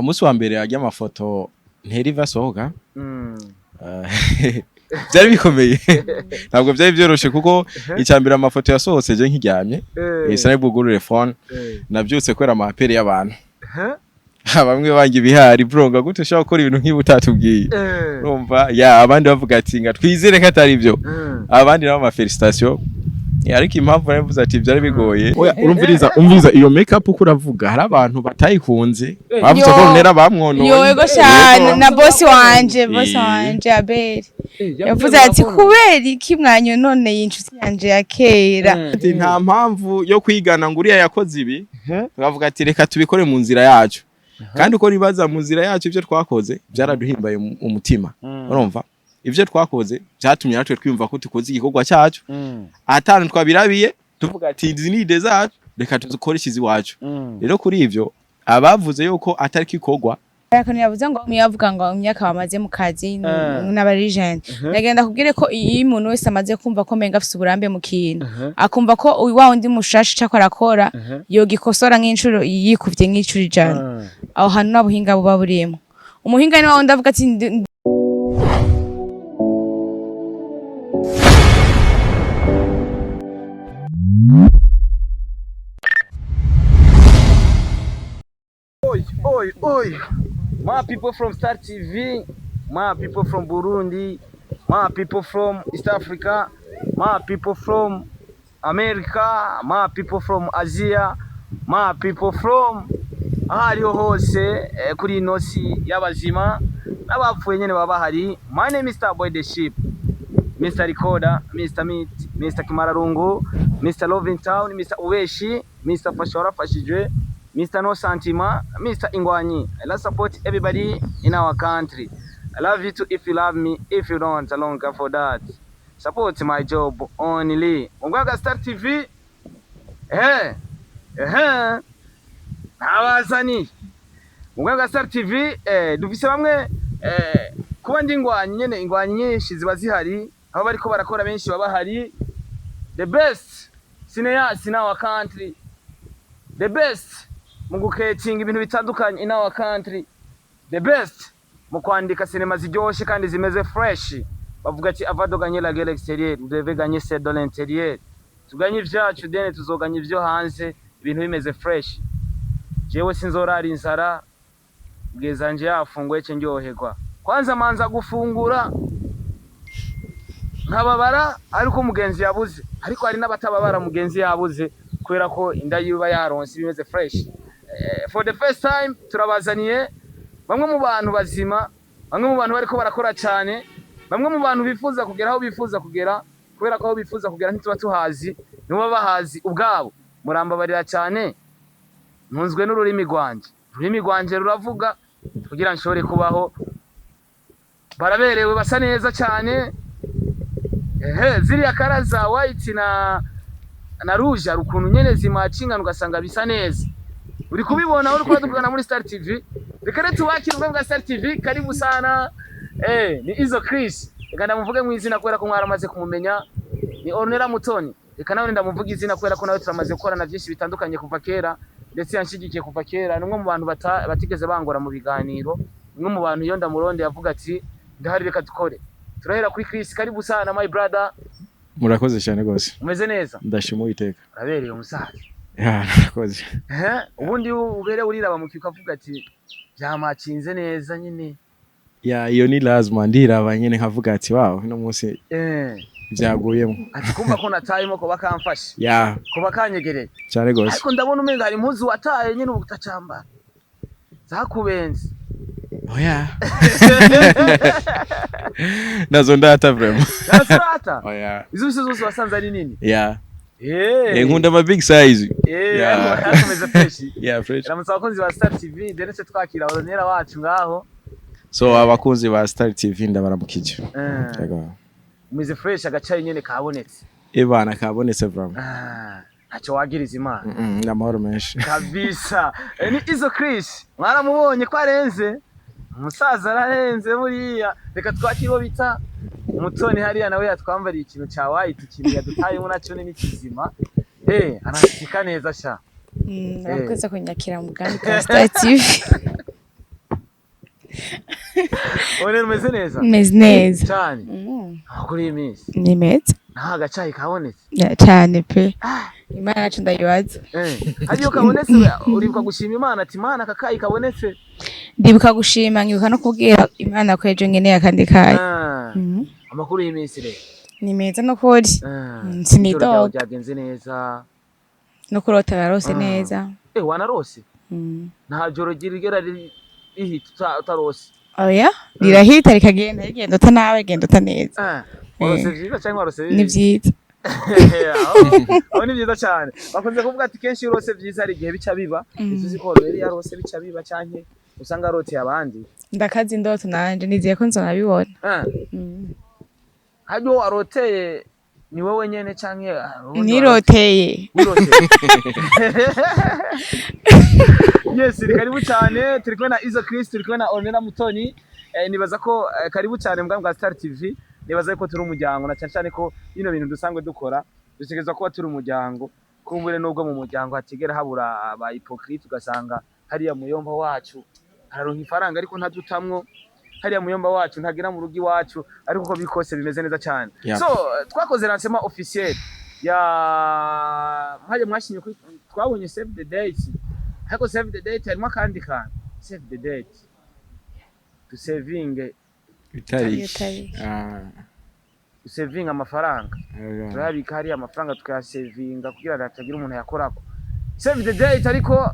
Musi wa mbere ajya amafoto nteri vasohoka byari bikomeye ntabwo byari byoroshe kuko icyambira amafoto yasohotse je nkiryamye isane bugurure phone nabyutse kwera amapere y'abantu bamwe bangi bihari bronga gute shaka gukora ibintu nk'ibutatubwiye urumva ya abandi bavuga ati nga twizere ko atari byo abandi nabo ama felicitation ariko impamvu navuze ati byari bigoye umviriza iyo makeup uko uravuga hari abantu batayikunze bavuze ko nera bamwonoye yego cyane na boss wanje Abel yavuze ati kubera iki mwanyo none y'inshuti yanje ya kera nta mpamvu yo kwigana ngo uriya yakoze ibi bavuga ati reka tubikore mu nzira yacu kandi uko nibaza mu nzira yacu ibyo twakoze byaraduhimbaye umutima urumva ibyo twakoze byatumye natwe twiyumva ko tukoze igikorwa cyacu atanu twabirabiye tuvuga ati izi ni ide zacu reka tuzikore ikizi wacu rero kuri ivyo abavuze yuko atari kikorwa ariko yavuze ngo muyavuga ngo imyaka bamaze mu kazi n'abarijene nagenda kubwire ko iyi muntu wese amaze kumva ko menga afite uburambe mu kintu akumva ko wa undi mushashi cyakora akora yogikosora nk'inshuro yikuvye nk'icuri ijana aho hantu nabuhinga buba burimo umuhinga ni wa wundi avuga ati Oi, my people from Star TV, my people from Burundi, my people from East Africa, my people from America, my people from Asia, my people from ahariho hose kuri inosi y'abazima n'abapfuye nyene baba hari. My name is Starboy the Ship, Mr. Recorder, Mr. Meat, Mr. Kimararungu, Mr. Loving Town, Mr. Ubeshi, Mr. Fashora Fashije, Mr. No Santima, Mr. Ingwanyi. I love support everybody in our country. I love you too if you love me. If you don't, I don't care for that. Support my job only. Mugwaga Star TV. Abazani. Mugwaga Star TV. Dufise bamwe kuba ndi Ingwanyi nyene Ingwanyi nyinshi ziba zihari. Abo bariko barakora benshi baba hari. The best cineast in our country. The best mu guketinga ibintu bitandukanye in our country. The best mu kwandika sinema ziryoshe kandi zimeze fresh. Bavuga ati avado gagner la guerre extérieure, vous devez gagner celle de l'intérieur. Tuganye ivyacu dene tuzoganya ivyo hanze, ibintu bimeze fresh. Jewe sinzorara inzara bwezanje yafunguye cyo ndyoherwa. Kwanza manza gufungura nkababara ariko mugenzi yabuze, ariko hari n'abatababara mugenzi yabuze kubera ko inda yuba yaronse bimeze fresh. For the first time turabazaniye bamwe mu bantu bazima, bamwe mu bantu bariko barakora cyane, bamwe mu bantu bifuza kugera aho bifuza kugera, kubera ko aho bifuza kugera ntituba tuhazi, nibo bahazi ubwabo. Murambabarira cyane, ntunzwe n'ururimi rwanje. Ururimi rwanje ruravuga kugira nshobore kubaho. Baraberewe basa neza cyane. Ziriya karaza white na rouge rukuntu nyene zimacinga ugasanga bisa neza. Uri kubibona uri kwadukana muri Star TV. Rekare tubakira ubwa Star TV, karibu sana. Ni Izo Chris. Reka ndamuvuge mu izina kubera ko mwaramaze kumumenya. Ni ORNELLA MUTONI. Reka nawe ndamuvuga izina kubera ko nawe turamaze gukorana byinshi bitandukanye kuva kera, ndetse yanshigikiye kuva kera. Numwe mu bantu batigeze bangora mu biganiro. Numwe mu bantu iyo ndamuronde yavuga ati ndahari reka dukore. Turahera kuri Chris, karibu sana my brother. Murakoze cyane gose. Umeze neza? Ndashima iteka. Abereye umusaza. Murakoze. Ubundi ubere uriraba mu kikavuga ati byamacinze neza nyine. Iyo ni lazima ndiraba nyene nkavuga ati wow no munsi byaguyemo. Ati kumva ko natayemo ko bakamfasha. Ko bakanyegereye. Cyane gose. Ariko ndabona umenga hari impuzu wataye nyine ubutacamba. Zakubenze. Oya. Nazo ndata vraiment. Ndata? Oya. Izo zose wasanze ari nini? Nkunda ama big size. Yakomeza fresh. Fresh. Ramutse abakunzi ba Star TV, ndetse twakira ORNELLA wacu ngaho. So abakunzi ba Star TV ndabaramukije. Yego. Umeze fresh agacaye nyene kabonetse. Ebana kabonetse vraiment. Ntacyo wagiriza Imana. Namahoro menshi. Kabisa. Ni Izo Chris. Mwaramubonye ko arenze. Umusaza ararenze buriya. Reka twakibo bita Mutoni hariya nawe yatwambariye ikintu cya white, ikintu yadutaye mu nacyo ni kizima. Anasika neza sha. Murakoze kunyakira mu bwami bwa Star TV. One rumeze neza? Meze neza. Cyane. Kuri iyi minsi. Ni meza. Nta gacayi kabonetse. Cyane pe. Imana yacu ndayibaza. Hariyo kabonetse uribuka gushima Imana ati Imana akakayi kabonetse. Ndibuka gushima ngibuka no kubwira Imana ko ejo ngene yakandi kayi. Amakuru y'iminsi rero. Ni meza no kuri. Sinidoga. Byagenze neza. No kurota yarose neza. Wanarose? Nta joro girigera rihita utarose. Oya, rirahita rikagenda rigenda utanawe genda utaneza. Warose vyiza cyangwa warose bibi? Ni vyiza. Aho ni vyiza cyane. Bakunze kuvuga ati kenshi urose vyiza ari gihe bica biba. Izuzi ko rero yarose bica biba cyane usanga aroteye abandi. Ndakazi indoto nanje niziye ko nzonabibona. Hajyo aroteye ni wowe nyene canke niroteye. Yes, karibu cyane turi kumwe na Izo Chris, turi kumwe na ORNELLA MUTONI. Nibaza ko karibu cyane mbwa bwa Star TV. Nibaza ko turi umuryango na cyane ko bino bintu dusangwe dukora dutegerezwa kuba turi umuryango. Kumbure nubwo mu muryango hatigera habura aba hypocrite ugasanga hariya muyomba wacu hararonka ifaranga ariko ntadutamwo. Hariya muyomba wacu ntagira mu rugi wacu ariko uko bikose bimeze neza cyane. So twakoze lancement officiel ya haje mwashinye twabonye save the date. Hako save the date harimo kandi kan save the date to saving itariki to saving amafaranga turabika hari amafaranga tukayasavinga kugira hatagira umuntu yakorako save the date ariko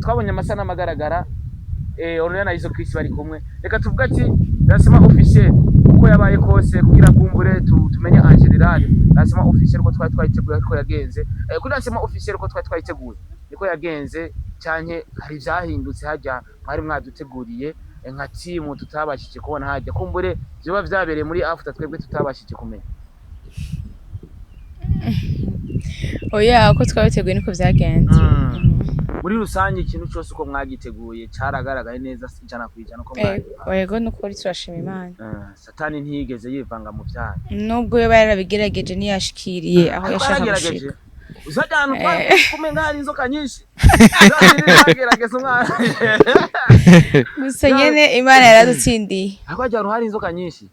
twabonye amasana magaragara ORNELLA na Izo Chris bari kumwe reka tuvuga ati lancement officiel uko yabaye kose kugira kumbure tumenye en general lancement officiel ko twayiteguye ko yagenze kuri lancement officiel ko twayiteguye niko yagenze cyane hari byahindutse hajya mwari mwaduteguriye nka team tutabashije kubona hajya kumbure byo byabereye muri after twebwe tutabashije kumenya. Oya ko twabiteguye niko byagenze. Muri rusange ikintu cyose uko mwagiteguye cyaragaragaye neza ijana ku ijana ko mwari. Yego nuko ari turashima Imana. Satani ntiyigeze yivanga mu byaha. Nubwo we yarabigerageje niyashikiriye aho yashaka gushika. Uzajyana kumenga hari inzoka nyinshi. Zagerageza umwana. Gusa nyene Imana yaradutsindiye. Akajyana hari inzoka nyinshi.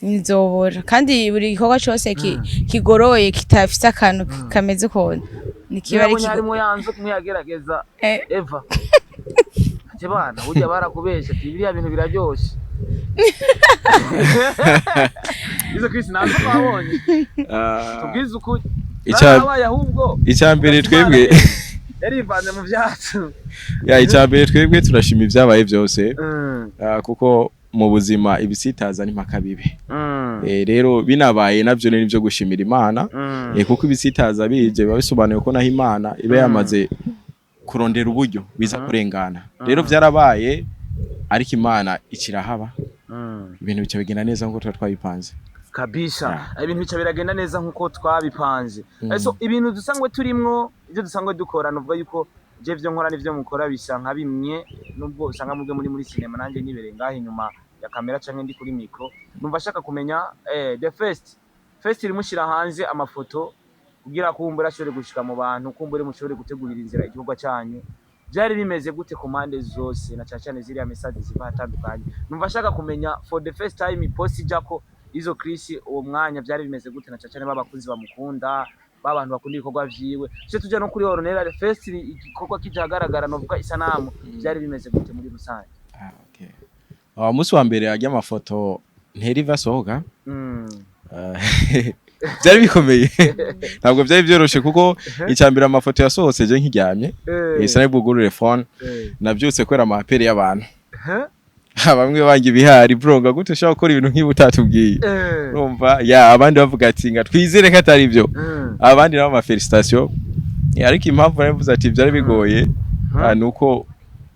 Nizobora kandi buri gikorwa cyose kigoroye kitafite akantu kameze kone nikiba ari harimo yanzo kumyagerageza Eva ati bana burya barakubesha ati biriya bintu biraryoshe. Izo Chris nazo babonye tubwize ukuri icyambere twebwe yarivanze mu byacu icyambere twebwe turashima ibyabaye byose kuko mu buzima ibisitaza ni makabibe. Rero binabaye navyo ni byo gushimira Imana kuko ibisitaza bije babisobanuye ko naho Imana ibe yamaze kurondera uburyo biza kurengana. Rero byarabaye ariko Imana ikirahaba ibintu bice bigenda neza nkuko twabipanze kabisha. Ibintu bice biragenda neza nkuko twabipanze. So ibintu dusangwe turimwo ibyo dusangwe dukora nuvuga yuko je byo nkora nivyo mukora bisa nka bimwe nubwo usanga mubwe muri cinema nanje nibereye ngaho inyuma ya kamera canke ndi kuri micro numva shaka kumenya the first irimushira hanze amafoto kugira kumbura ashobore gushika mu bantu kumbure mushobore gutegurira inzira igihugu cyanyu byari bimeze gute ku mande zose na cyane ziriya message ziva hatandukanye. Numva shaka kumenya for the first time post jako Izo Chris uwo mwanya byari bimeze gute na cyane babakunzi bamukunda babantu bakunda ibikorwa vyiwe cyo tujya no kuri ORNELLA first igikorwa kijagaragara novuga isanamu byari bimeze gute muri rusange. Musi wa mbere ajya amafoto nteri sohoka byari bikomeye ntabwo byari byoroshe kuko icyambira amafoto yasohotse je nkiryamye isana bugurure phone nabyutse kwera amapere y'abantu bamwe bangi bihari bronga gute ushaka gukora ibintu nk'ibi utatubwiye urumva abandi bavuga ati nga twizere ko atari byo abandi nabo ama felicitation ariko impamvu navuze ati byari bigoye nuko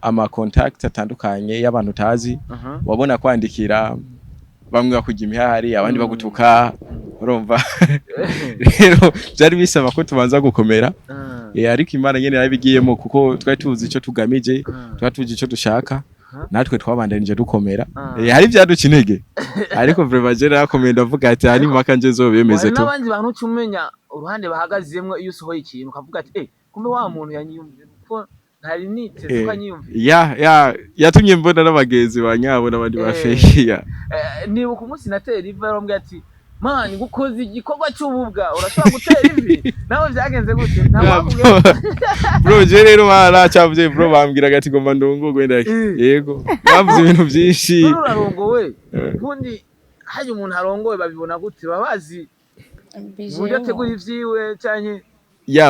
ama contact atandukanye y'abantu tazi wabona kwandikira bamwe bakujya imihari abandi bagutuka urumva rero byari bisaba ko tubanza gukomera ariko Imana nyene yarabigiyemo kuko twari tuzi ico tugamije twari tuzi ico dushaka natwe twabandanije dukomera hari byaduca intege ariko vraiment je rakomeye ndavuga ati hani maka nje zobemeze tu n'abandi bantu cumenya uruhande bahagaziyemwe iyo usohoye ikintu ukavuga ati kumbe wa muntu yanyiyumvira ko ntari niteze ko anyiyumvira yatumye mbona n'abagenzi ba Nyabo n'abandi ba Feya nibuka umunsi natera ivi arambwira ati mani gukoze igikorwa cy'ububwa urashobora gutera ivi nawe byagenze gute bro je rero baracavye bro bambwiraga ati ngomba ndongogwe ndaki yego bavuze ibintu byinshi urarongowe kundi haje umuntu arongowe babibona gute babazi buryo tegura ivyiwe cyanye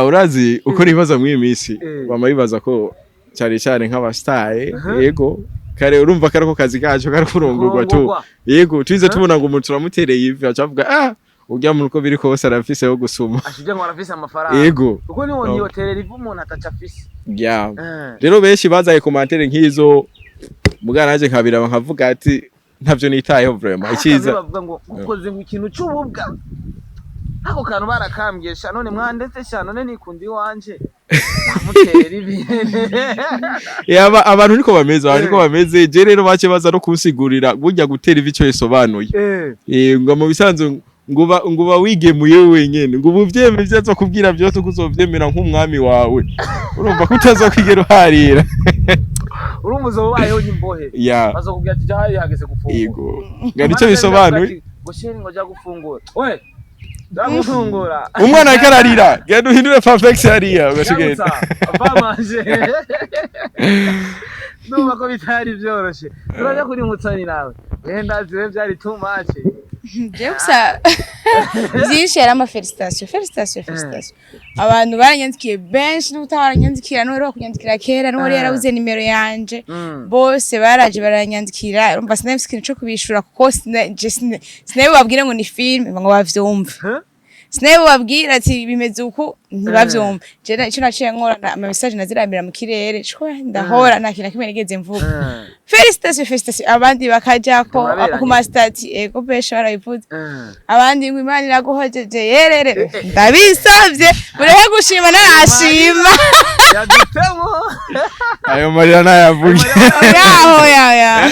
urazi uko nibaza mu imisi bamayibaza ko cyari cyane nk'abastar yego kare urumva karako kazi kacu kari kurongorwa tu yego twize tubona ngo umuntu turamutereye ivi acavuga urya muntu ko biri kose arafise ho gusuma ashije ngo arafise amafaranga yego uko niwo niyoterera ivi umuntu ataca afise rero benshi bazaye commentaire nk'izo mugana naje nkabira nkavuga ati ntavyo nitayeho vraiment ikiza bavuga ngo ukoze ngo ikintu cy'ububwa ako kantu barakambye none mwandetse none nikundi wanje amutera ibi abantu niko bameze je rero bace baza no kusigurira burya gutera ivi cyo yisobanuye ngo mu bisanzwe nguba wigemuye wenyene ngo ubuvyeme byazo kubwira byose kuzovyemera nk'umwami wawe urumva kutaza kwigera uharira urumuzo wabayeho nyimbohe bazokubwira ati jahari hageze gufungura yego ngari cyo bisobanuye ngo sheri ngo jya gufungura we ndagufungura umwana akararira genda uhindure perfect hariya ugashigenda bamanje ndumva ko bitari byoroshe turaje kuri Mutoni nawe wenda ziwe byari too much Jeksa byinshi yari felicitation abantu baranyandikiye benshi n'utabaranyandikira no rero kunyandikira kera no yarabuze nimero yanje bose baraje baranyandikira urumva sinabifise ikintu cyo kubishura kuko sinabwo babwire ngo ni film ngo bavyumva sinabwo babwira ati bimeze uko ntibavyumva je ico naciye nkora ama message nazirambira mu kirere cyo ndahora nta kintu kimwe nigeze mvuga felicitation abandi bakaja ko ku mastati ego besha barayivuze abandi ngo Imana iraguhojeje yerere ndabisavye bureke gushima narashima yadutemo ayo marira nayavuge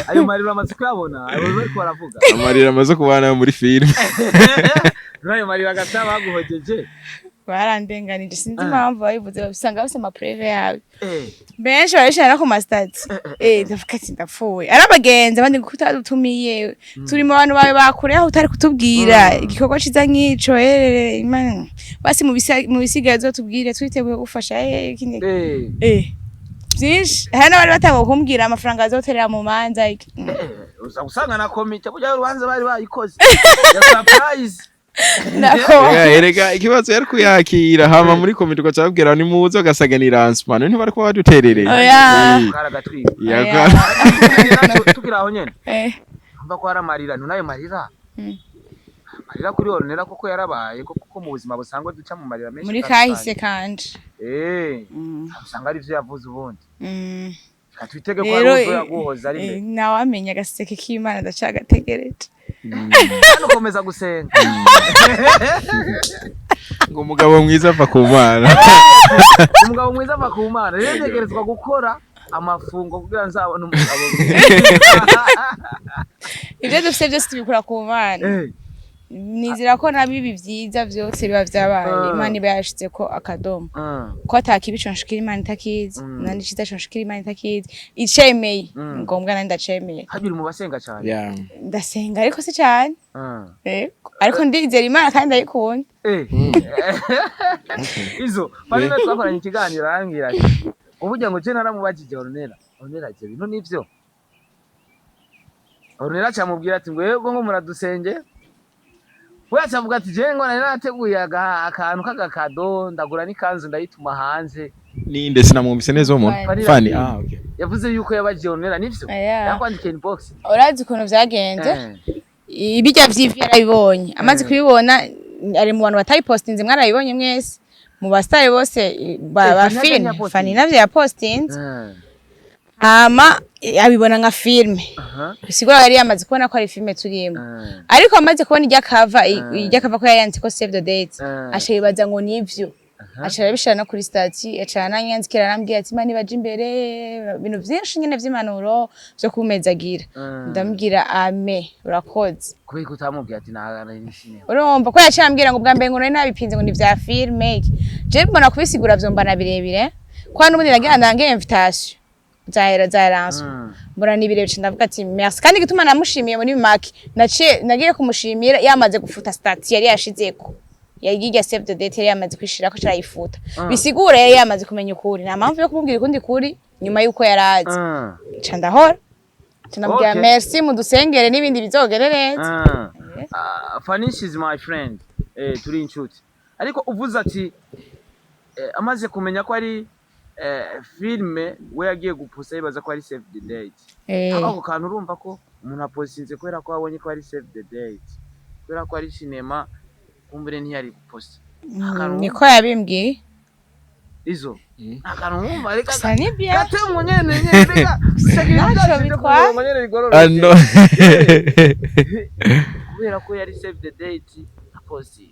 ayo marira amaze kuyabona ayo bariko baravuga amarira amaze kubana muri film nayo marira gata baguhojeje barandenganije sinzi impamvu bayivuze babisanga bose ama preve yawe benshi barishana ku mastati ndavuga ati ndapfuye arabagenza abandi kutadutumiye turi mu bantu bawe bakure aho utari kutubwira igikorwa ciza nk'ico Imana basi mu bisigazo tubwire twiteguye gufasha byinshi hari n'abari batanga kumbwira amafaranga azoterera mu manza usanga na komite burya urubanza bari bayikoze ya surprise erega ikibazo yari kuyakira hama muri komite ukacabwira ni muzo gasaganira ansman ntibari ko baduterereye tukira aho nyene mva ko aramarira ntunayo marira marira kuri Ornella kuko yarabaye kuko mu buzima busangwa duca mu marira menshi muri kahise kanje usanga ari vyo yavuze ubundi katwitege ko ari uzo yaguhoza ari mbe nawe amenya agaseke k'Imana ndacagategereje nukomeza gusenga ngo umugabo mwiza ava ku Mana umugabo mwiza ava ku Mana rero ntegerezwa gukora amafungo kugira nzabona umugabo ibyo dufite byose tubikora ku Mana nizira ko nabibi byiza byose biba byabaye Imana iba yashitse ko akadomo ko atakibico nshikira Imana itakizi nandi ciza nshikira Imana itakizi icemeye ngombwa nandi ndacemeye habiri mu basenga cyane ndasenga ariko si cyane ariko ndizera Imana kandi ndayikunda izo bari twakoranye ikiganiro arambwira ati uburyo ngo je naramubajije Ornella je bino nivyo Ornella cyamubwira ati ngo yego ngo muradusenge Wese avuga ati je ngo narateguye akantu kagakado ndagura n'ikanzu ndayituma hanze ninde sinamwumvise neza umuntu Fanny okay yavuze yuko yabaje Ornella nivyo yakwandikiye inbox urazi ukuntu vyagenze ibijya vy'ivi yarabibonye amaze kubibona ari mu bantu batayipostinze mwarabibonye mwese mu bastare bose ba film Fanny navyo yapostinze hama abibona nka filme bisigura yari yamaze kubona ko ari filme turimo ariko amaze kubona ijya cover ko yayanditse ko save the date ashibaza ngo nivyo acara bishira no kuri stati acara nanyanzikira arambwiye ati mani baje imbere ibintu byinshi nyene vy'impanuro byo kumezagira ndambwira ame urakoze kubera utamubwiye ati nagana n'ishine urumva ko yacambwira ngo bwa mbere ngo nabipinze ngo ni vya filme je mbona kubisigura vyombana birebire kwa n'ubundi nagira ndange invitation zaranzwe mbona ni birebire ndavuga ati merci kandi gituma namushimiye muri maki nagiye kumushimira yamaze gufuta stati yari yashizeko yagiye save the date yari yamaze kwishira ko carayifuta bisigura yari yamaze kumenya ukuri nta mpamvu yo kumubwira ukundi kuri nyuma yuko yarazi ca ndahora tunabwira merci mudusengere n'ibindi bizogere neza Fanny is my friend turi inshuti ariko uvuze ati amaze kumenya ko ari filme we yagiye gupusa yibaza ko ari save the date ako kantu urumva ko umuntu aposinze kubera ko abonye ko ari save the date kubera ko ari cinema kumbure ntiyari guposta niko yabimbwiye izo akantu mwumva reka sanibya gate munyene reka nacho bitwa ano kubera ko yari save the date apostinga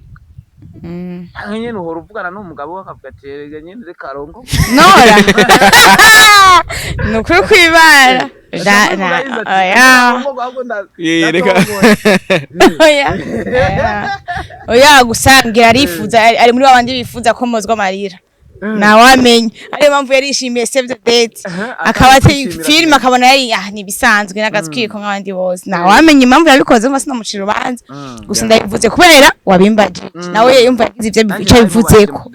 nyene uhora uvugana n'umugabo akavuga ati rega nyene reka arongo nora nukuri kwibara oya gusangira arifuza ari muri babandi bifuza ko mozwa amarira nawamenye ariyo mpamvu yarishimiye save the date akaba ati film akabona yari nibisanzwe n'agatwiko nk'abandi bose nawamenye impamvu yabikoze mu sinamucira ubanza gusa ndabivuze kubera wabimbaje nawe yumva yagize ivyo bice bivuzeko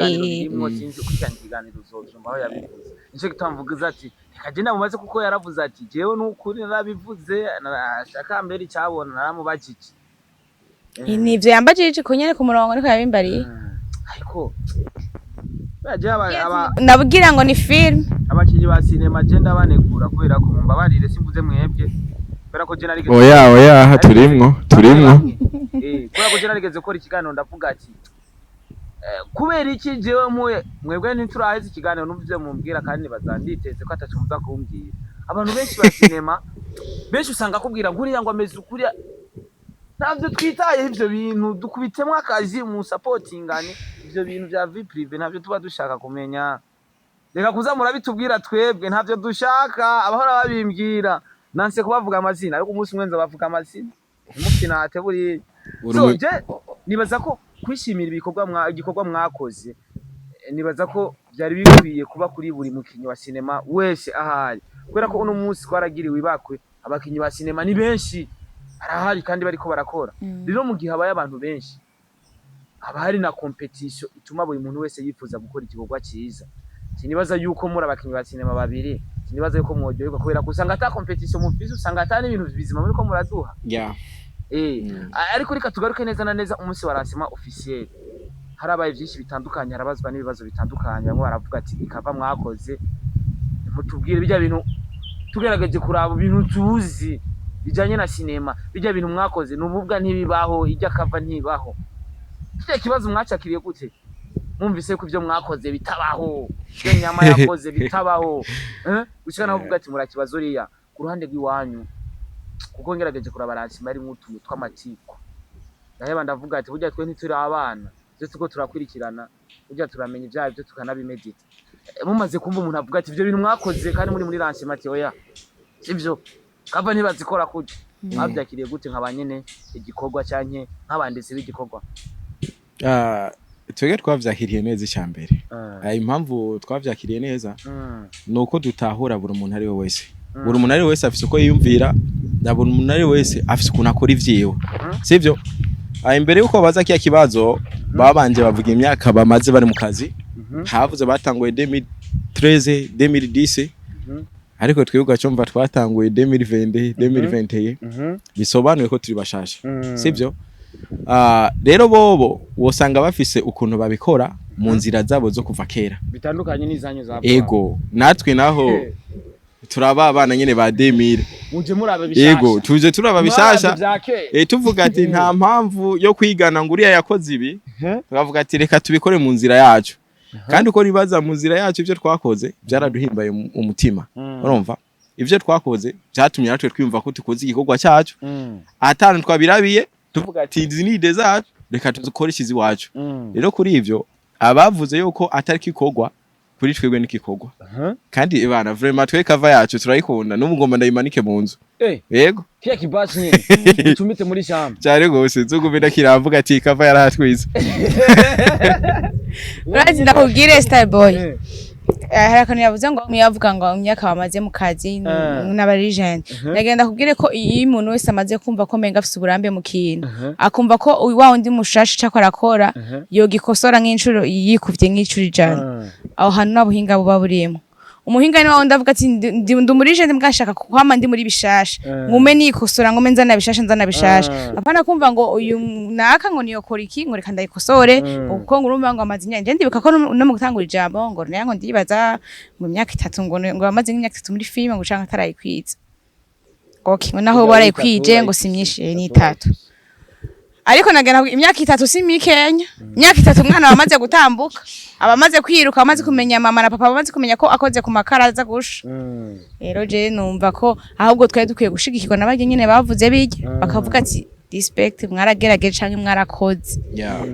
nico gitamvugiza ati kaje ndamubaze kuko yaravuze ati jewe n'ukuri narabivuze ashaka mbere icyabona naramubajije nivyo yambajije ko nyene ku murongo niko yabimbariye ariko nabwira ngo ni film abakinyi ba cinema agenda banegura kubera ko mumbabarire simvuze mwebwe kubera ko je narigeze oya turimwo kubera ko je narigeze gukora ikiganiro ndavuga ati kubera iki jewe mwebwe ntituraheze ikiganiro numvise mumbwira kandi bazanditeze ko atacumuza kumbwira abantu benshi ba cinema benshi usanga kubwira nguriya ngo ameze ukuri navyo twitaye ivyo bintu dukubitemwe akazi mu supportingane ivyo bintu vya vie prive navyo tuba dushaka kumenya reka kuza murabitubwira twebwe ntavyo dushaka abahora babimbwira nanse kubavuga amazina ariko umunsi mwenza bavuga amazina umukina ateburi so je nibaza ko kwishimira igikorwa mwakoze nibaza ko byari bikwiye kuba kuri buri mukinyi wa cinema wese ahari kubera ko uno munsi twaragiriwe ibakwe abakinyi ba cinema ni benshi arahari kandi bariko barakora rero mu gihe abaye abantu benshi haba hari na competition ituma buri muntu wese yifuza gukora igikorwa cyiza sinibaza yuko muri abakinyi ba cinema babiri sinibaza yuko mwojyoyerwa kubera ko usanga ata competition mu fizi usanga ata n'ibintu bizima muri ko muraduha ariko reka tugaruke neza na neza umunsi wa lancement officiel harabaye byinshi bitandukanye harabazwa n'ibibazo bitandukanye bamwe baravuga ati ikava mwakoze mutubwire bijya bintu tugerageje kuraba ibintu tuzi bijanye na cinema bijya bintu mwakoze n'ububwa ntibibaho ijya kava ntibaho kije kibazo mwacakiriye gute mwumvise ko ivyo mwakoze bitabaho cyo nyama yakoze bitabaho ushaka navuga ati murakibazo riya ku ruhande rw'iwanyu kuko ngerageje kuraba lancement ari mutuntu tw'amatiko ndaheba ndavuga ati burya twe ntituri abana byo tuko turakwirikirana burya turamenya ibyaha byo tukanabimedita mumaze kumva umuntu avuga ati ivyo bintu mwakoze kandi muri lancement oya sivyo kava ntibazikora kuje babyakiriye gute nk'abanyene igikorwa cyanke nk'abanditsi b'igikorwa twebwe twavyakiriye neza icyambere impamvu twavyakiriye neza nuko dutahura buri umuntu ari we wese buri umuntu ari we wese afise uko yiyumvira na buri umuntu ari we wese afise ukuntu akora ivyiwe sivyo imbere yuko baza kiya kibazo babanje bavuga imyaka bamaze bari mu kazi havuze batanguye 2013 2010 ariko twebwe cyumva twatanguye 2020 bisobanuye ko turi bashasha sivyo rero bobo wosanga bafise ukuntu babikora mu nzira zabo zo kuva kera bitandukanye n'izanyu za ego natwe naho turaba abana nyene ba 2000 muje murabe bishasha ego tuje turaba bishasha tuvuga ati nta mpamvu yo kwigana nguriya yakoze ibi tukavuga ati reka tubikore mu nzira yacu kandi uko ribaza mu nzira yacu ivyo twakoze byaraduhimbaye umutima urumva ivyo twakoze byatumye natwe twiyumva ko tukoze igikorwa cyacu atanu twabirabiye tuvuga ati izi ni ide zacu reka tuzukoresha izi wacu rero kuri ivyo abavuze yuko atari kikogwa kuri twebwe nikikogwa kandi ibana vraiment twe cover yacu turayikunda n'umugomba ndayimanike mu nzu yego kiya kibashi nyine tumite muri shamba cyane gose zugubira kiramvuga ati cover yarahatwiza urazi ndakubwire Star Boy hari akantu yavuze ngo muyavuga ngo imyaka bamaze mu kazi n'abarijene ndagenda kubwire ko iyo umuntu wese amaze kumva ko menga afite uburambe mu kintu akumva ko wa undi mushashi cyakora akora yogikosora nk'inshuro yikuvye nk'icuri ijana aho hantu nabuhinga buba burimo umuhinga ni wawe ndavuga ati ndi umurijene mbwashaka kuhama ndi muri bishasha ngume nikosora ngo menza nabishasha apana kumva ngo uyu naka ngo niyokora iki ngo reka ndayikosore uko ngurumva ngo amazinya nje ndibuka ko no mu gutangura ijambo ngo nango ndibaza mu myaka 3 ngo amaze nk'imyaka 3 muri filime ngo canka atarayikwiza okay ngo naho barayikwije ngo simyishe ni 3 ariko nagena imyaka 3 si mikenya imyaka 3 umwana wamaze gutambuka abamaze kwiruka amaze kumenya mama na papa bamaze kumenya ko akoze ku makaraza gusha rero je numva ko ahubwo twari dukwiye gushigikirwa nabage nyene bavuze bige bakavuga ati respect mwaragerageje canke mwarakoze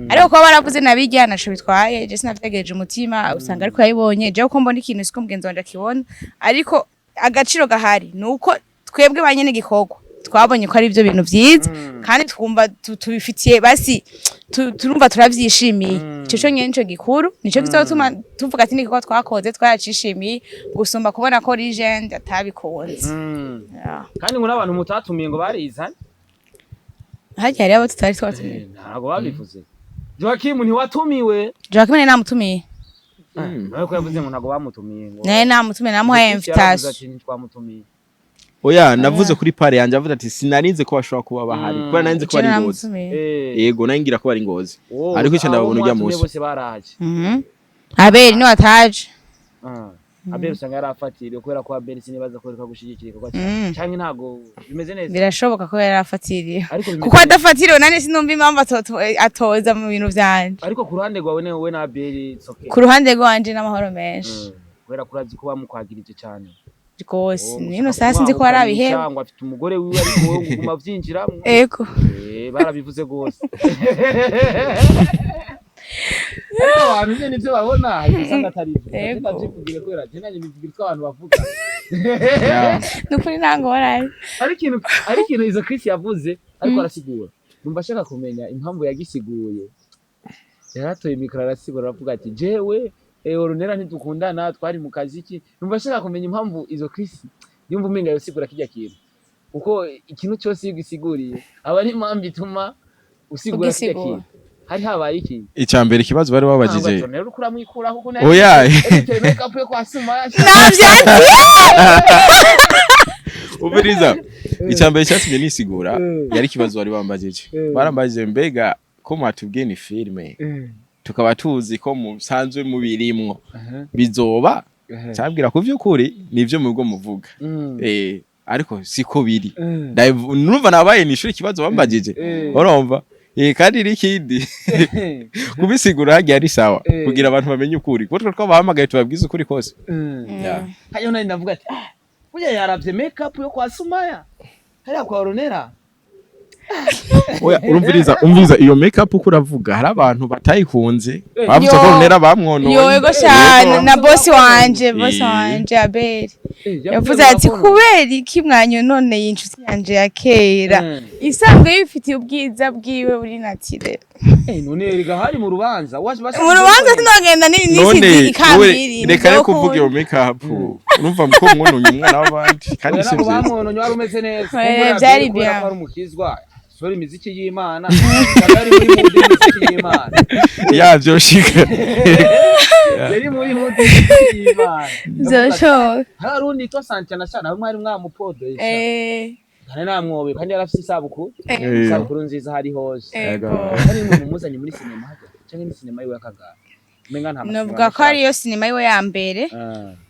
ariko ko baravuze nabige naco bitwaye je sinavyegeje umutima usanga ariko yayibonye je uko mbona ikintu siko mugenzi wanje akibona ariko agaciro gahari nuko twebwe banyene gikogwa twabonye ko ari byo bintu byiza kandi twumva tubifitiye basi turumva turavyishimiye ico cyo nyene nico gikuru nico gizotuma tuvuga ati niko twakoze twacishimiye gusumba kubona ko legend atabikunze kandi ngo n'abantu mutatumiye ngo barizane hajya rero tutari twatumiye ntago babivuze Joakim ntiwatumiwe Joakim ni namutumiye nawe ko yavuze ngo ntago bamutumiye ngo namutumiye namuhaye invitation twamutumiye oya navuze kuri pare yanje avuze ati sinarinze ko bashobora kuba bahari kuba narinze ko ari ngozi yego nangira ko ari ngozi ariko icyo ndabona ujya munsi bose baraje Abeli ni wataje Abeli usanga yarafatiriye kubera ko Abeli sinibaza ko reka gushigikira ko cyangwa ntago bimeze neza birashoboka ko yarafatiriye kuko adafatiriwe nane sinumva impamvu atoza mu bintu byanje ariko ku ruhande rwawe newe na Abeli okay ku ruhande rwanje n'amahoro menshi kubera kurazi ko bamukwagirije cyane rwose nino sasa nzi ko arabihe cyangwa afite umugore wiwe ariko guma vyinjiramo ego barabivuze gose abantu nivyo babona usanga atari byo ndavyikubwire kubera je nanye bivugira ko abantu bavuga nukuri nango waraye ari ikintu izo Chris yavuze ariko arasigura numva ashaka kumenya impamvu yagisiguye yaratoye mikro arasigura aravuga ati jewe ORNELLA ntitukundana twari mu kazi iki numva ashaka kumenya impamvu izo Chris yumva umenga yosigura kijya kintu uko ikintu cyose yigisiguriye aba ari impamvu ituma usigura kijya kintu hari habaye iki icambere ikibazo bari babajije rero kuramwikuraho kuko oya make-up yo kwasuma navyati ubiriza icambere cyatumye nisigura yari kibazo bari bambajije barambajije mbega ko mwatubwiye ni filme tukaba tuzi ko musanzwe mubirimwo bizoba cyabwira ko vyukuri nivyo mu bwo muvuga ariko siko biri numva nabaye nishuri kibazo bambajije urumva kandi rikindi kubisigura hagiye ari sawa kugira abantu bamenye ukuri kuko twabahamagaye tubabwiza ukuri kose hayo nari ndavuga ati burya yaravye make-up yo kwa Sumaya hariya kwa ORNELLA oya umviriza iyo make-up uko uravuga hari abantu batayikunze bavuze ko ORNELLA bamwonoye yego cyane na boss wanje Abeli yavuze ati kubera iki mwanyo none y'inshuti yanje ya kera isanzwe yifitiye ubwiza bwiwe buri natire none riga hari mu rubanza tinogenda n'isi ikambiri reka reka kuvuga iyo make-up urumva ko mwononye umwana w'abandi kandi se byiza bamwononye wari umeze neza byari bya ari umukizwa sori imiziki y'Imana ari muri mudi imiziki y'Imana yavyoshika yari muri mudi imiziki y'Imana zosho harundi to Santana cyane mwari mwamupodesha kandi namwobe kandi yarafite isabukuru nziza hari hose hari umuntu muzanye muri sinema hajya cyangwa ni sinema yiwe yakagara menga nta navuga ko ari yo sinema yiwe ya mbere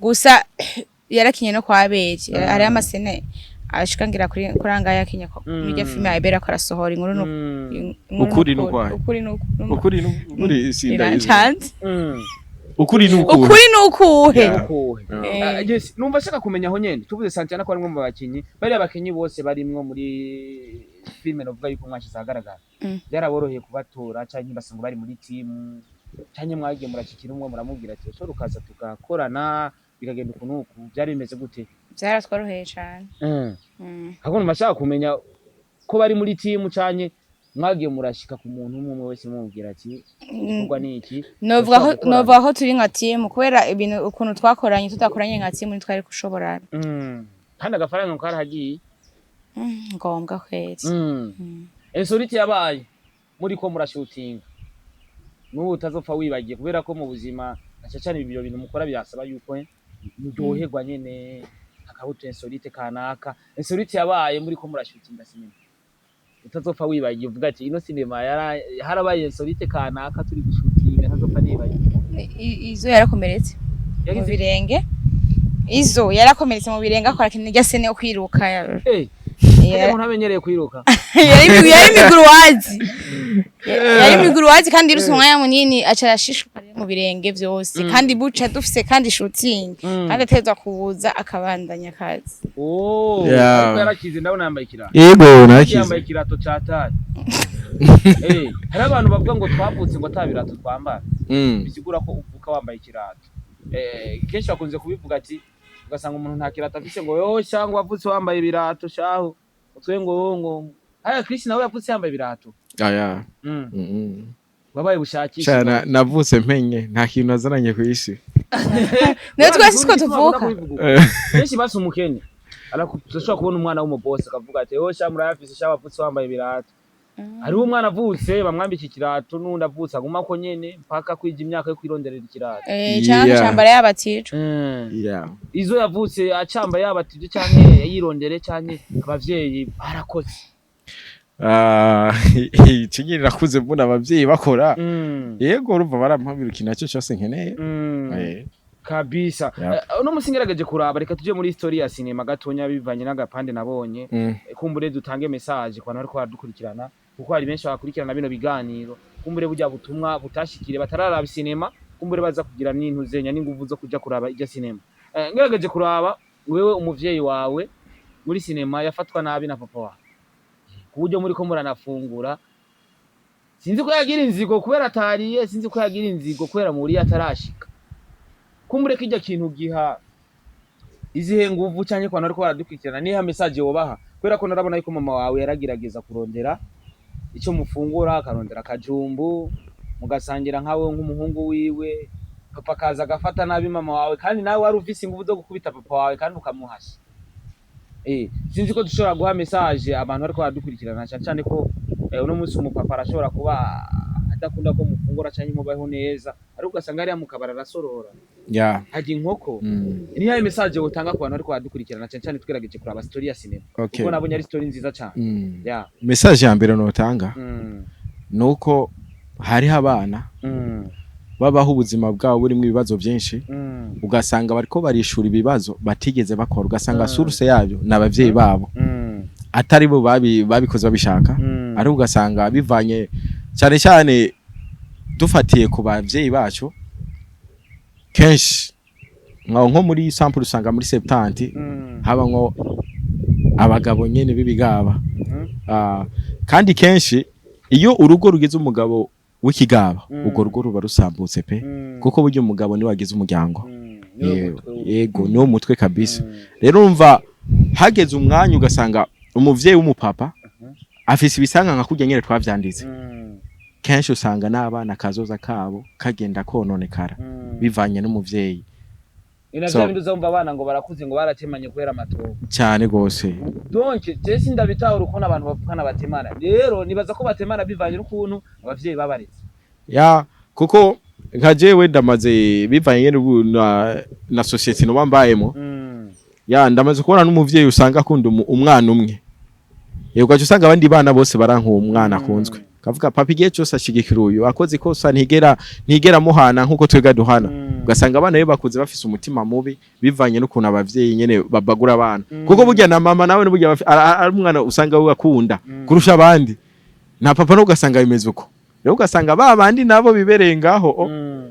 gusa yarakinye no kwa Abeli ari amasene ashikangira kuri angaya yakinye ko muri filme ya Abeli akarasohora inkuru no ukuri sinda ukuri nukuhe yes numva shaka kumenya aho nyene tuvuze Santana ko ari mwe mu bakinyi bari abakinyi bose barimwo muri filme novuga yuko mwashize ahagaragara byaraboroheye kubatora cyangwa basanga bari muri team cyanye mwagiye murakikira umwe muramubwira ati so rukaza tugakorana bikagenda ukuntu byari bimeze gute byaratworoheye cyane hakuna mashaka kumenya ko bari muri team cyanye mwagiye murashika ku muntu umwe wese mumubwira ati kugwa niki novuga ko turi nka team kubera ibintu ukuntu twakoranye tutakoranye nka team twari kushobora kandi agafaranga karahagiye ngombwa kwezi insolite yabaye muri ko murashutinga n'ubu utazopfa wibagiye kubera ko mu buzima cyane ibyo bintu mukora byasaba yuko muryoherwa nyene akabuto insolite kanaka insolite yabaye muri ko murashutinga sinema utazopfa wibagiye uvuga ati ino sinema harabaye insolite kanaka turi gushutinga ntazopfa nibagiye izo yarakomeretse mu birenge izo yarakomeretse mu birenge akora kintu ryasene yo kwiruka umuntu amenyereye kwiruka yari miguru wazi kandi iruse umwanya munini aca arashishwa mu birenge byose kandi buca dufise kandi shooting kandi atezwa kubuza akabandanya kazi yarakize ndabona yambaye ikirato yego nakize yambaye ikirato cyatari hari abantu bavuga ngo twavutse ngo atabirato twambara bisigura ko uvuka wambaye ikirato kenshi bakunze kubivuga ati ugasanga umuntu nta kirato afise ngo yo cyangwa wavutse wambaye ibirato shaho utwe ngo haya Chris nawe yavutse yambaye ibirato babaye bushakisha cyane navutse mpenye nta kintu nazananye ku isi niyo twese siko tuvuka kenshi basi umukene arakushobora kubona umwana w'umuboss akavuga ati yo shamura yafise shabavutse wambaye ibirato hari umwana avutse bamwambika ikirato n'undi avutse aguma ko nyene mpaka kwija imyaka yo kwironderera ikirato cyangwa cyambara yabatijo izo yavutse acamba yabatijo cyane yirondere cyane abavyeyi barakoze ikinyiri rakuze mbona abavyeyi bakora yego urumva barampabira ikintu cyose nkeneye kabisa no musingerageje kuraba reka tuje muri story ya sinema gatonya bivanye n'agapande nabonye kumbure dutange message kwa nariko badukurikirana kuko hari benshi bakurikirana bino biganiro kumbure burya butumwa butashikire batararaba sinema kumbure baza kugira n'intuzenya n'inguvu zo kuja kuraba ijya sinema ngerageje kuraba wewe umuvyeyi wawe muri sinema yafatwa nabi na papa wawe kuburyo muri ko muranafungura sinzi ko yagira inzigo kubera atariye sinzi ko yagira inzigo kubera muri atarashika kumbure kijya kintu giha izihe nguvu cyane kwa nariko baradukurikirana niha message wobaha kubera ko narabona yuko mama wawe yaragirageza kurondera icyo mufungura akarondera akajumbu mugasangira nkawe nk'umuhungu wiwe papa kaza agafata nabi mama wawe kandi nawe wari ufise inguvu zo gukubita papa wawe kandi ukamuhasha sinzi ko dushobora guha message abantu bariko baradukurikirana cyane ko uno munsi umupapa arashobora kuba adakunda ko mufungura cyane mubaho neza ariko ugasanga ari mukabara arasorora haje inkoko ni yaye message wotanga ku bantu bariko baradukurikirana cyane twirageje kuraba story ya sinema kuko nabonye ari story nziza cyane message ya mbere notanga nuko hari abana babaho ubuzima bwabo burimo ibibazo byinshi ugasanga bariko barishura ibibazo batigeze bakora ugasanga source yabyo n'abavyeyi babo atari bo babikoze babishaka ari ugasanga bivanye cyane cyane dufatiye ku bavyeyi bacu kenshi nko muri sample usanga muri 70 haba ngo abagabo nyene bibigaba kandi kenshi iyo urugo rugize umugabo w'ikigaba ugo rugo ruba rusambutse pe kuko buryo umugabo ni wagize umuryango yego niwo mutwe kabisa rero umva hageze umwanya ugasanga umuvyeyi w'umupapa afise ibisanga nka kujya nyene twavyanditse kenshi usanga n'abana kazoza kabo kagenda kononekara bivanye n'umuvyeyi inavyo bintu uzumva abana ngo barakuze ngo baratemanye kubera amatongo cyane gose donc je sindabitahura ukuntu abantu bavukana batemana rero nibaza ko batemana bivanye n'ukuntu abavyeyi babaretse kuko nka jewe ndamaze bivanye na society no bambayemo ndamaze kubona n'umuvyeyi usanga akunda umwana umwe yego usanga abandi bana bose baranka uwo mwana akunzwe kavuga papa igihe cyose ashigikira uyu akoze ikosa ntigera muhana nkuko twega duhana ugasanga abana be bakuze bafise umutima mubi bivanye n'ukuntu abavyeyi nyene babagura abana kuko burya na mama nawe burya ari umwana usanga we akunda kurusha abandi na papa no ugasanga bimeze uko rero ugasanga babandi nabo bibereye ngaho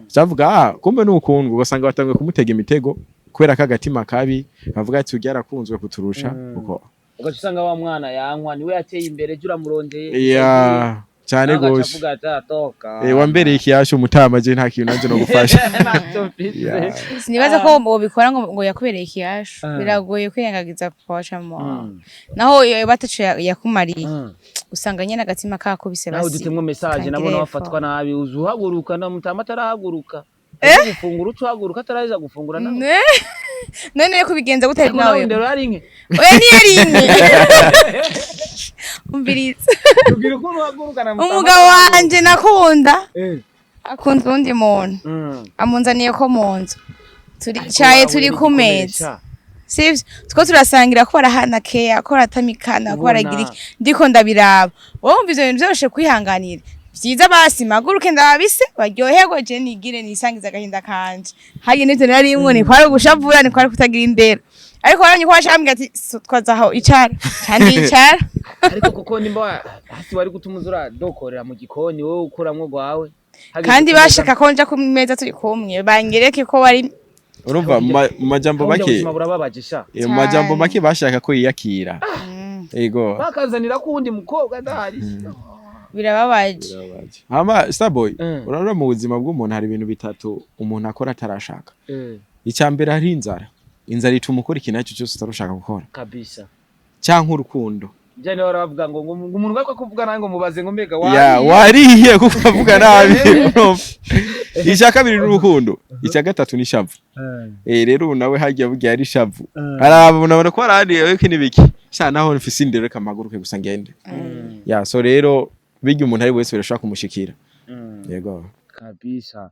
cyavuga kumbe n'ukundwa ugasanga batangiye kumutega imitego kubera kagatima kabi bavuga ati ujya arakunzwe kuturusha uko ugasanga wa mwana yankwa niwe yateye imbere jura murondeye cyane gose wambereye ikiyasho umutama je nta kintu nanje no gufasha sinibaza ko bobikora ngo yakubereye ikiyasho biragoye kwirengagiza kwaca mu naho batacu yakumariye usanga nyene agatima kako bise basi naho dutemwe message nabona wafatwa nabi uzuhaguruka na mutama atarahaguruka gufungura ucuhaguruka ataraza gufungura nawe none kubigenza gutari nawe ndero ari nke oya ni yari nke umbiriza tugira ukuntu waguruka na mutama umugabo wanje nakunda akunze undi muntu amunzaniye ko munzu turicaye turi kumeza sivyo tuko turasangira ko barahana keya ko ratamikana ko baragira iki ndiko ndabiraba wowe umva ivyo bintu byose kwihanganira vyiza basi maguruke ndabise baryoherwa je nigire nisangiza gahinda kanje haye nivyo nari imwe ni kwari gushavura ni kwari kutagira indero ariko waranye ko washambye ati twazaho icara kandi icara ariko kuko nimba hasi wari gutumuzura dokorera mu gikoni wowe ukuramwo gwawe kandi bashaka ko nja ku meza turi kumwe bangereke ko wari urumva majambo make majambo make bashaka ko yiyakira ego bakazanira ko undi mukobwa ndahari birababaje hama starboy urarura mu buzima bw'umuntu hari ibintu bitatu umuntu akora atarashaka icyambere hari inzara ituma ukora ikintu cyo cyose utarushaka gukora kabisa cyangwa urukundo Jane waravuga ngo umuntu wako kuvuga nango mubaze ngo mbega wariye kuvuga nabi icya kabiri n'urukundo icya gatatu ni shavu rero nawe hajya bugiye ari shavu arabona ko arariye we kinibiki sha naho mfise indero kamaguruke gusa ngende so rero bijya umuntu ari wese birashaka kumushikira yego kabisa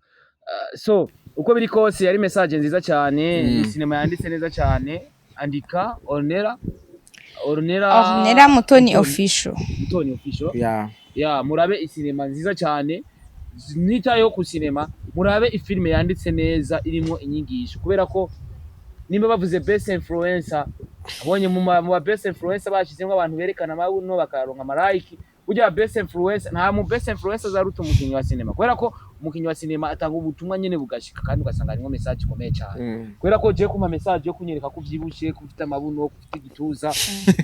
so uko biri kose yari message nziza cyane cinema yanditse neza cyane andika Ornella Mutoni official murabe isinema nziza cyane nitayo ku cinema murabe ifilme yanditse neza irimo inyigisho kubera ko nimba bavuze best influencer abonye mu best influencer bashizemo abantu berekana mabuno bakaronka amarike ujya best influencer nta mu best influencer zaruta umukinyi wa cinema kubera ko umukinyi wa cinema atanga ubutumwa nyene bugashika kandi ugasanga harimo message ikomeye cyane kubera ko je kuma message yo kunyereka ko vyibushe kufite amabuno kufite igituza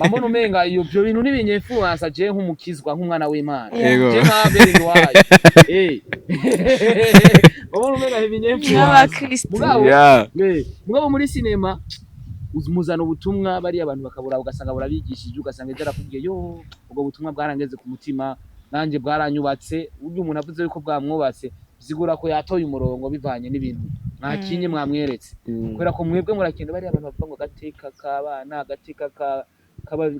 bambona umenga iyo byo bintu nibinye influencer je nk'umukizwa nk'umwana w'Imana je nkabere ndwaye bambona umenga ibinye influencer mugabo muri cinema muzana ubutumwa bari abantu bakabura ugasanga burabigishije ugasanga yarakubwiye yo ubwo butumwa bwarangeze ku mutima nanje bwaranyubatse uburyo umuntu avuze yuko bwamwubatse bizigura ko yatoye umurongo bivanye n'ibintu mwakinye mwamweretse kubera ko mwebwe murakenda bari abantu bavuga ngo gateka kabana gateka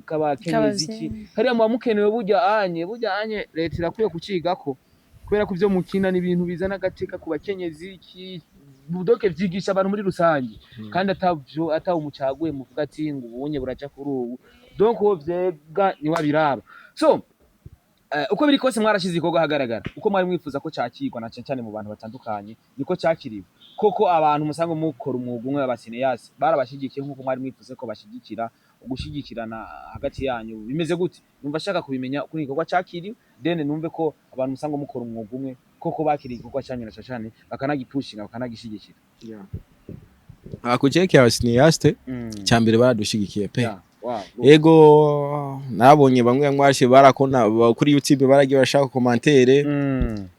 kabakenyeziki hariya mu mukenewe burya anye leta irakwiye kucigako kubera ko ivyo mukina n'ibintu bizana gateka ku bakenyeziki budoke vyigisha abantu muri rusange kandi atawo umucaguye muvuga ati ngo ubunye buraca kuri ubu donc uwo vyega ni wabiraba so uko biri kose mwarashize ikoga hagaragara uko mwari mwifuza ko cyakirwa na cyane mu bantu batandukanye niko cyakiriwe koko abantu musango mukora umwuga umwe w'abasineyasi barabashigikiye nkuko mwari mwifuza ko bashigikira ugushigikirana hagati yanyu bimeze gute numva shaka kubimenya kuri ikoga cyakiriwe then numve ko abantu musango mukora umwuga umwe koko bakiriye ikoga cyanyura cyane bakanagipushinga bakanagishigikira akujeke abasineyasi cyambere baradushigikiye pe ego nabonye bamwe mwashe barakona kuri YouTube baragiye bashaka commentaire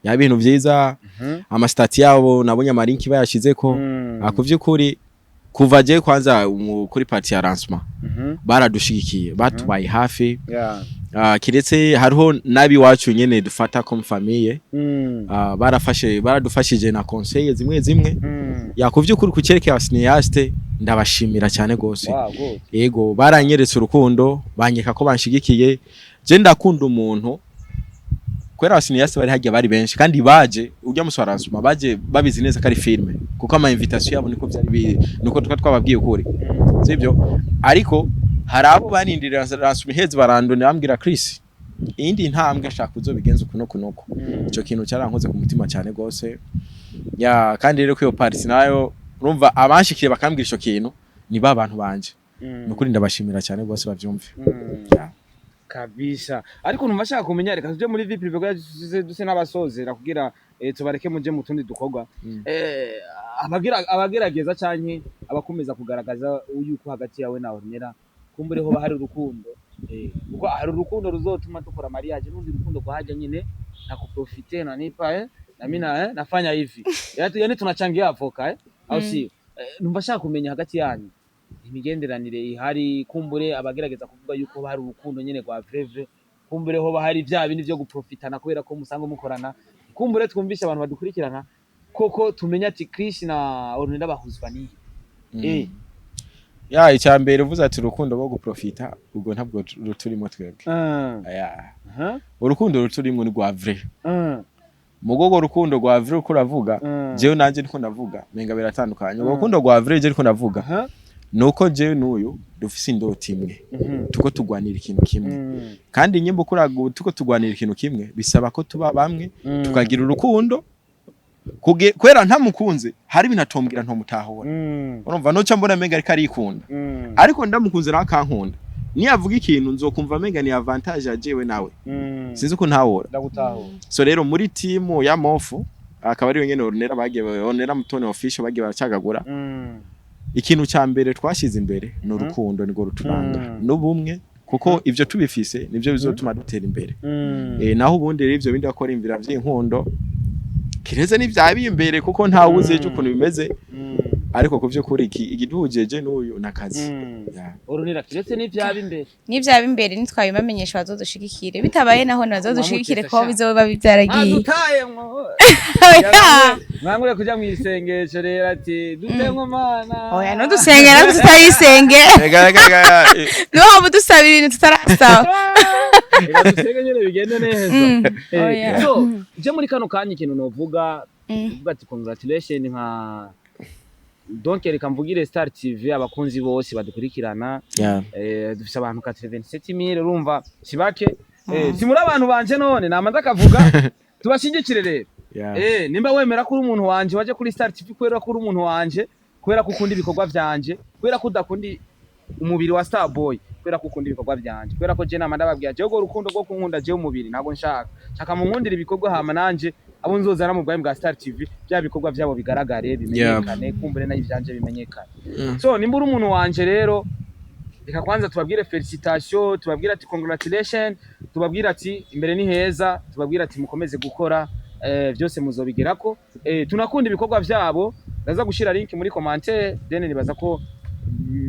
ya bintu vyiza amastati yabo nabonye amarinki bayashizeko akuvyukuri kuva je kwanza kuri party ya lancement baradushigikiye batubaye hafi kiretse hariho nabi wacu nyene dufata comme famille baradufashije na conseil zimwe yakuvyukuri kucereke abasineyasti ndabashimira cyane gose yego baranyeretse urukundo banyeka ko banshigikiye je ndakunda umuntu kwera abasineyasti bari hajya bari benshi kandi baje ujya muswaransuma baje babizi neza kari filme kuko ama invitation yabo niko byari nuko twababwiye ukuri sivyo ariko hari abo banindira ransuma hezi barandone bambwira Chris indi ntambwe ashaka kuzobigenza kuno ico kintu cyarankoze ku mutima cyane gose kandi rero ko iyo party nayo urumva abanshikire bakambwira ico kintu ni babantu banje nukuri ndabashimira cyane gose bavyumve kabisa ariko numva shaka kumenya reka tuje muri VIP privé duse n'abasozera kugira tubareke muje mu tundi dukorwa abagerageza canke abakomeza kugaragaza uyuko hagati yawe na Ornella kumbureho bahari urukundo kuko hari urukundo ruzotuma dukora mariage n'undi rukundo kwahaje nyine na kuprofite na nipa na mimi nafanya hivi. Yani tunachangia avoka au si numva shaka kumenya hagati yanyu imigenderanire ihari kumbure abagerageza kuvuga yuko bari urukundo nyene rwa vreve kumbure ho bahari vya bindi vyo guprofitana kubera ko musanga mukorana kumbure twumvisha abantu badukurikirana koko tumenya ati Chris na Ornella bahuzwa niye ya icyambere uvuze ati urukundo rwo guprofita ubwo ntabwo ruturimo twebwe urukundo ruturimo ni rwa vrai mugogo rukundo rwa vrai uko uravuga jewe nanje niko navuga menga biratandukanye urukundo rwa vrai je niko navuga nuko jewe n'uyu dufise indoti imwe tuko tugwanira ikintu kimwe kandi nyimbo kurago tuko tugwanira ikintu kimwe bisaba ko tuba bamwe tukagira urukundo kwera ntamukunze hari binatombwira ntomutahora urumva noca mbona menga ariko arikunda ariko ndamukunze nakankunda ni avuga ikintu nzokumva menga ni avantage ajewe nawe sinzi ko ntahora ndagutahora so rero muri timu ya Mofu akaba ari nyene Ornella bagiye Ornella MUTONI official bagiye baracagagura ikintu cya mbere twashize imbere no rukundo nigo ruturanga n'ubumwe kuko ivyo tubifise nivyo bizotuma dutera imbere naho ubundi rero ivyo bindi akora imvira vy'inkundo kireze n'ivyabi imbere kuko ntawuze cyo ukuntu bimeze ariko kuvyo kuri igidujeje n'uyu nakazi Ornella kiretse n'ivyabi imbere imbere nitwabimamenyesha bazodushigikire bitabaye naho nazodushigikire ko bizoba bivyaragiye adutayemwo mwangure kuja mu isengesho rero ati dutengo mana oya no dusengera tutayisenge no habo dusaba ibintu tutarasaba dusenge nyene bigende neza so je muri kano kanya ikintu novuga uvuga ati congratulations nka donc reka mvugire Star TV abakunzi bose badukurikirana dufise abantu 27000 urumva sibake simuri abantu banje none namanza akavuga tubashigikire rero nimba wemera ko uri umuntu wanje waje kuri Star TV kwera ko uri umuntu wanje kwera ko ukunda ibikorwa vyanje kwera ko udakundi umubiri wa Star Boy kwera ko ukunda ibikorwa vyanje kwera ko je namanda babwiye je go rukundo rwo kunkunda je umubiri ntago nshaka mu nkundira ibikorwa hama nanje abo nzozana mu bwami bwa Star TV bya bikorwa byabo bigaragare bimenyekane kumbure nayo ivyanje bimenyekane so nimba uri umuntu wanje rero reka kwanza tubabwire felicitation tubabwire ati congratulations tubabwire ati imbere ni heza tubabwire ati mukomeze gukora byose muzobigerako tunakunda ibikorwa vyabo ndaza gushira link muri commentaire then nibaza ko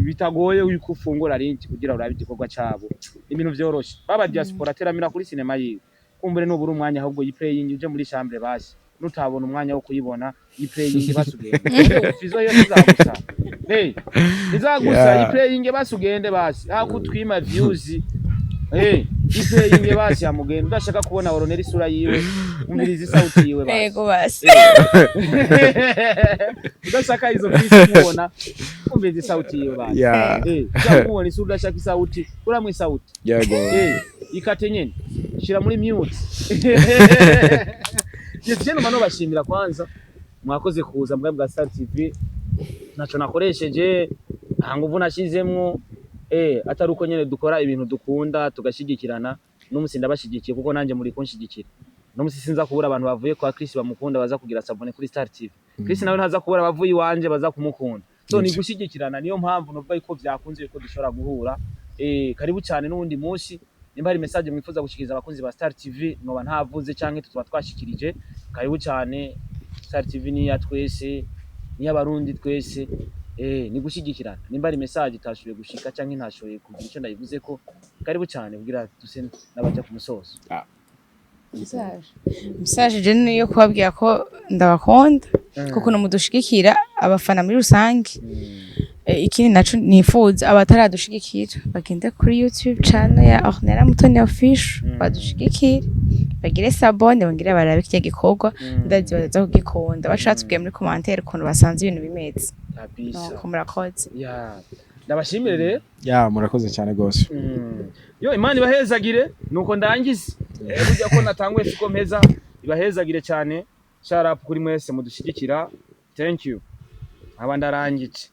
bitagoye yuko ufungura link kugira urabe igikorwa cyabo ibintu vyoroshe baba diaspora teramira kuri cinema yiwe kumbure n'ubura umwanya ahubwo yiplaying uje muri chambre basi nutabona umwanya wo kuyibona yiplaying basugende fizo yo izagusa izagusa yiplaying basugende basi hakutwima views yiplaying basi amugende ndashaka kubona Ornella isura yiwe umviriza sauti yiwe basi yego basi ndashaka izo piece kubona umviriza sauti yiwe basi cyangwa isura ndashaka sauti uramwe sauti yego ikate nyene shira muri mute Yeseno mano bashimira kwanza mwakoze kuza mbwa bwa Star TV naco nakoresheje nta nguvu nashizemwo atari uko nyene dukora ibintu dukunda tugashigikirana n'umusi ndabashigikiye kuko nanje muri kunshigikira n'umusi sinza kubura abantu bavuye kwa Chris bamukunda baza kugira sabone kuri Star TV Chris nawe ntaza kubura bavuye iwanje baza kumukunda so ni gushigikirana niyo mpamvu novuga yuko vyakunze yuko dushobora guhura karibu cyane n'undi munsi nimba hari message mwifuza gushikiriza abakunzi ba Star TV noba ntavuze canke tuba twashikirije karibu cyane Star TV ni ya twese ni y'abarundi twese ni gushigikirana nimba hari message itashoboye gushika canke ntashoboye kugira icyo ndayivuze ko karibu cyane kugira duse nabaje ku musozo message je niyo kubabwira ko ndabakunda kuko no mudushigikira abafana muri rusange ikindi naco nifuza abataradushigikira bagende kuri YouTube channel ya Ornella MUTONI official badushigikire bagire sabone bongire barabe iki gikorwa ndazi baza kugikunda bashatse ubwiye muri commentaire ukuntu basanze ibintu bimeze no murakoze ndabashimire rero murakoze cyane gose yo imana ibahezagire nuko ndangize burya ko natangwe siko mpeza ibahezagire cyane sharap kuri mwese mudushigikira thank you abandarangije